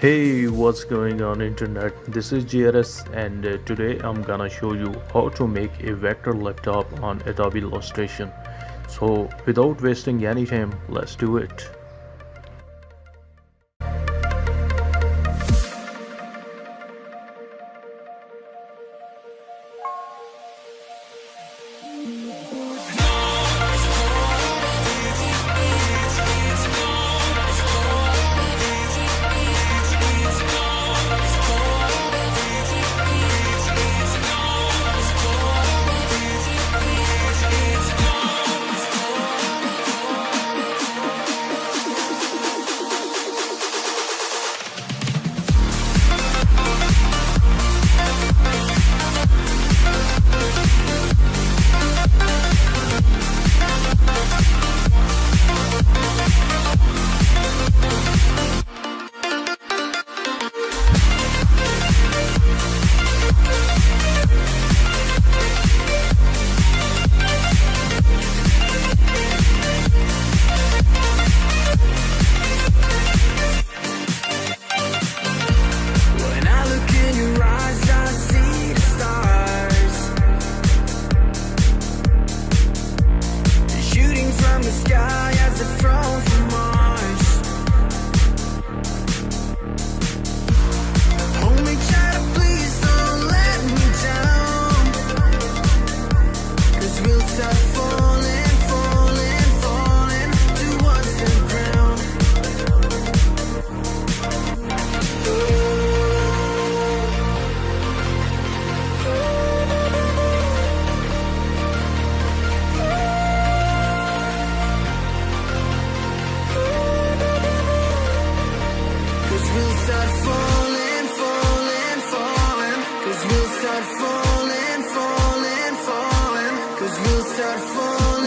Hey, what's going on internet? This is GRS and today I'm gonna show you how to make a vector laptop on Adobe Illustration. So without wasting any time, let's do it. The sky as a throne from Mars. Hold me tight, please don't let me down, 'cause we'll start falling, falling, falling towards the ground. We'll start falling, falling, falling. 'Cause we'll start falling, falling, falling. 'Cause we'll start falling.